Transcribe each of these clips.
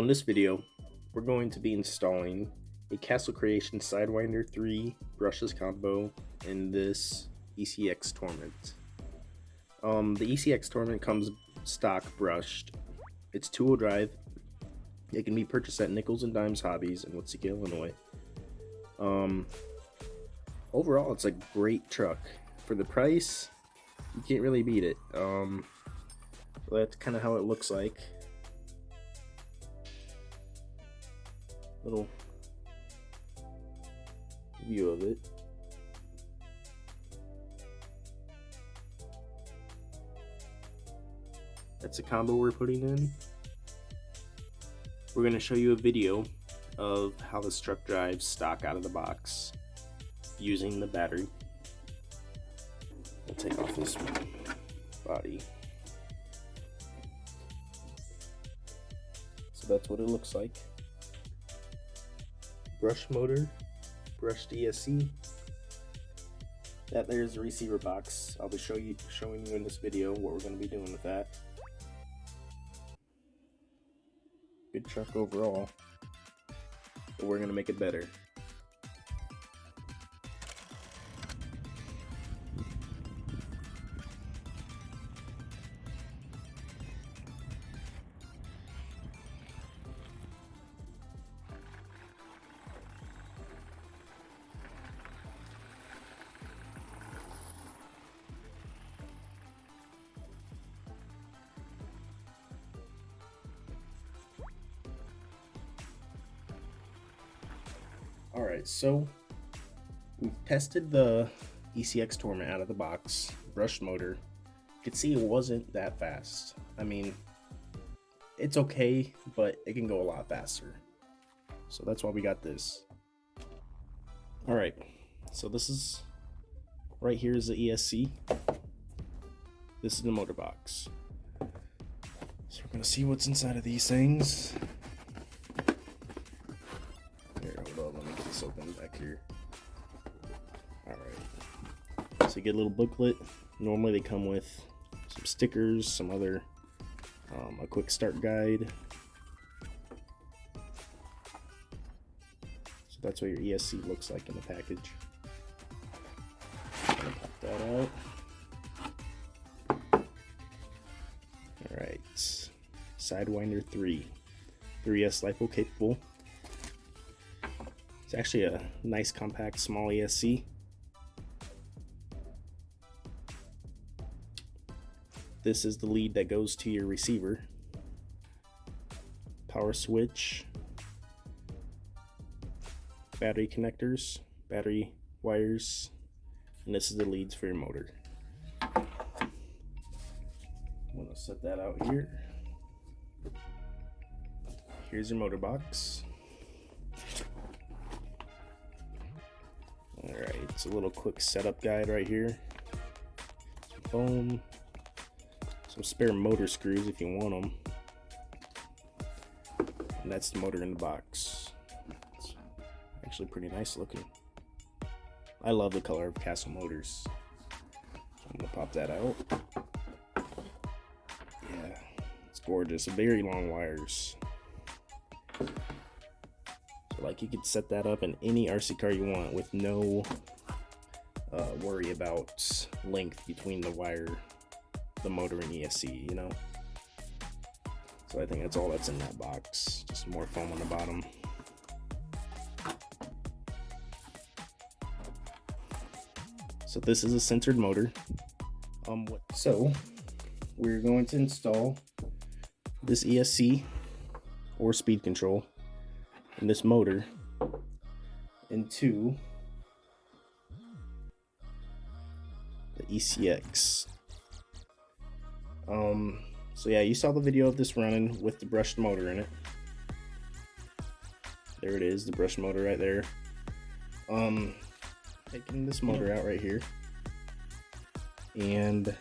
So in this video, we're going to be installing a Castle Creation Sidewinder 3 brushless combo in this ECX tournament. The ECX tournament comes stock brushed. It's 2-wheel drive. It can be purchased at Nickels and Dimes Hobbies in Woodstock, Illinois. Overall, it's a great truck. For the price, you can't really beat it. So that's kind of how it looks like. Little view of it. That's the combo we're putting in. We're going to show you a video of how this truck drives stock out of the box using the battery. I'll take off this body. So that's what it looks like. Brush motor, brushed ESC. That there's the receiver box. I'll be showing you in this video what we're going to be doing with that. Good truck overall, but we're going to make it better. Alright, so we've tested the ECX tournament out of the box, brushed motor. You could see it wasn't that fast. I mean, it's okay, but it can go a lot faster. So that's why we got this. Alright, so this is, right here is the ESC. This is the motor box. So we're gonna see what's inside of these things. Open back here. Alright, so you get a little booklet. Normally they come with some stickers, some other a quick start guide. So that's what your ESC looks like in the package. I'm gonna pop that out. Alright, Sidewinder 3 3S LiPo capable. It's actually a nice compact small ESC. This is the lead that goes to your receiver. Power switch. Battery connectors, battery wires, and this is the leads for your motor. I'm gonna set that out here. Here's your motor box. Alright, it's a little quick setup guide right here. Some foam, some spare motor screws if you want them. And that's the motor in the box. It's actually pretty nice looking. I love the color of Castle motors. So I'm gonna pop that out. Yeah, it's gorgeous. Very long wires. Like, you could set that up in any RC car you want with no worry about length between the wire, the motor, and ESC, you know? So I think that's all that's in that box. Just more foam on the bottom. So this is a centered motor. So we're going to install this ESC or speed control and this motor into the ECX. So yeah, you saw the video of this running with the brushed motor in it. There it is, the brushed motor right there. Taking this motor out right here and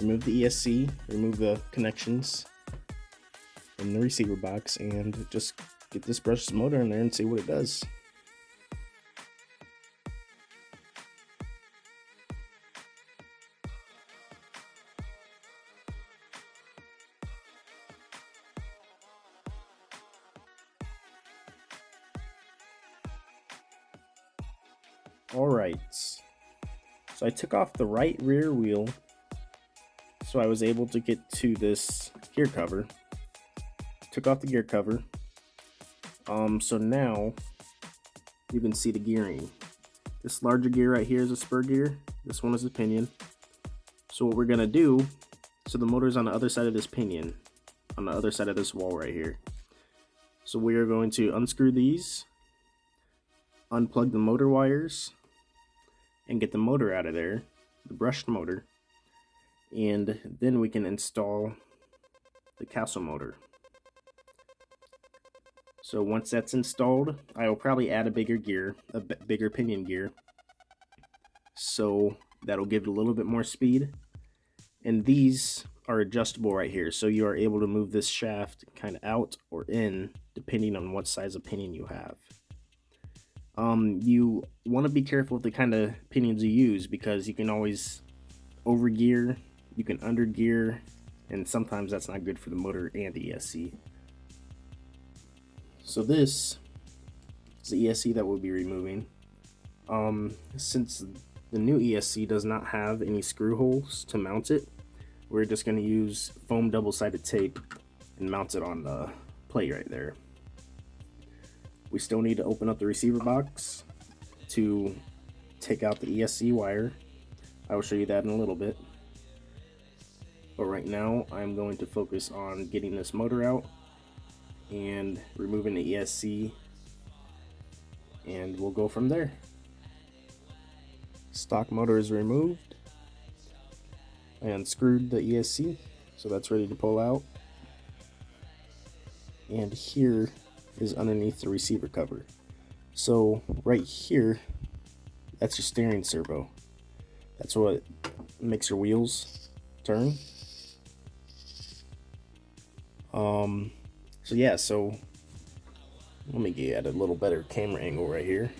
remove the ESC, remove the connections in the receiver box, and just get this brushless motor in there and see what it does. Alright, so I took off the right rear wheel so I was able to get to this gear cover. Took off the gear cover. So now you can see the gearing. This larger gear right here is a spur gear. This one is a pinion. So what we're gonna do, so the motor's on the other side of this pinion, on the other side of this wall right here. So we are going to unscrew these, unplug the motor wires, and get the motor out of there, the brushed motor, and then we can install the castle motor. So once that's installed, I will probably add a bigger gear, a bigger pinion gear, so that'll give it a little bit more speed. And these are adjustable right here, so you are able to move this shaft kind of out or in depending on what size of pinion you have. You want to be careful with the kind of pinions you use, because you can always overgear, you can undergear, and sometimes that's not good for the motor and the ESC. So this is the ESC that we'll be removing. Since the new ESC does not have any screw holes to mount it, we're just going to use foam double-sided tape and mount it on the plate right there. We still need to open up the receiver box to take out the ESC wire. I will show you that in a little bit. But right now I'm going to focus on getting this motor out and removing the ESC, and we'll go from there. Stock motor is removed. I unscrewed the ESC, so that's ready to pull out. And here is underneath the receiver cover. So right here, that's your steering servo. That's what makes your wheels turn. So yeah, so let me get a little better camera angle right here.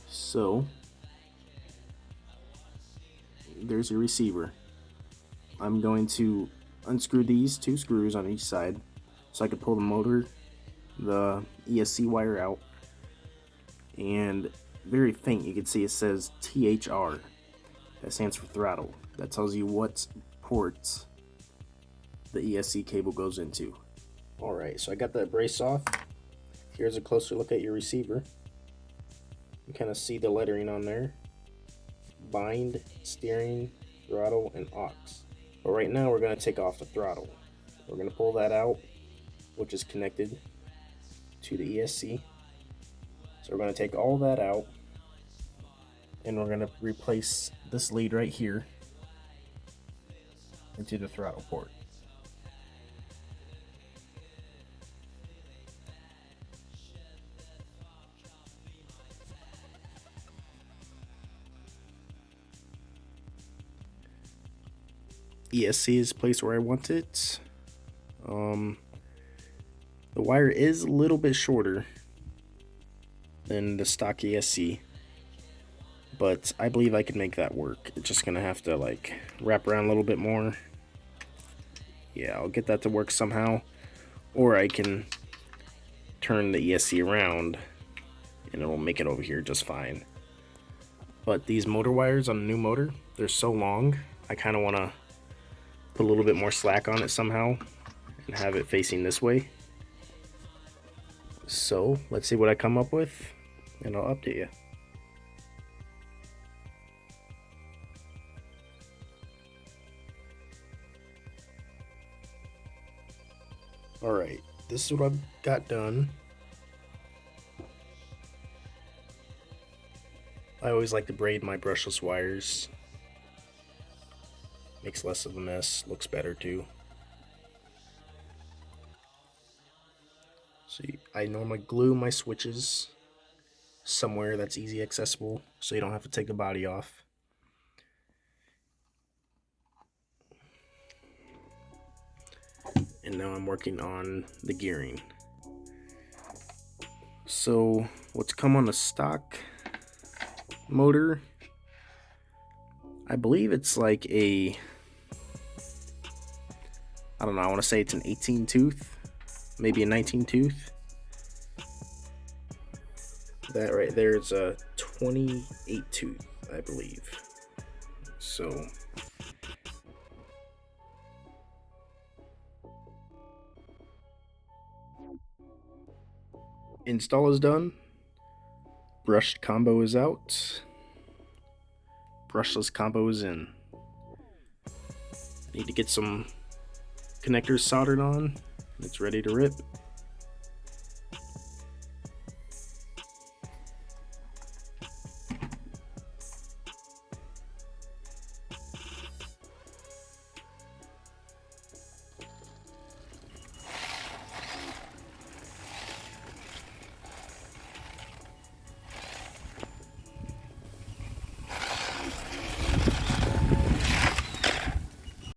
So there's your receiver. I'm going to unscrew these two screws on each side so I can pull the motor, the ESC wire out, and very faint you can see it says THR. That stands for throttle. That tells you what port the ESC cable goes into. Alright, so I got that brace off. Here's a closer look at your receiver. You kind of see the lettering on there. Bind, steering, throttle, and aux. But right now we're going to take off the throttle. We're going to pull that out, which is connected to the ESC. So we're going to take all that out, and we're going to replace this lead right here into the throttle port. ESC is placed where I want it. The wire is a little bit shorter than the stock ESC, but I believe I can make that work. It's just gonna have to like wrap around a little bit more. Yeah, I'll get that to work somehow, or I can turn the ESC around and it'll make it over here just fine. But these motor wires on the new motor, they're so long, I kind of want to put a little bit more slack on it somehow and have it facing this way. So let's see what I come up with, and I'll update you. Alright, this is what I've got done. I always like to braid my brushless wires. Makes less of a mess, looks better too. So I normally glue my switches somewhere that's easy accessible so you don't have to take the body off. And now I'm working on the gearing. So what's come on the stock motor, I believe it's like a, I don't know, I want to say it's an 18 tooth, maybe a 19 tooth. That right there is a 28 tooth, I believe. So install is done. Brushed combo is out. Brushless combo is in. Need to get some connectors soldered on. It's ready to rip.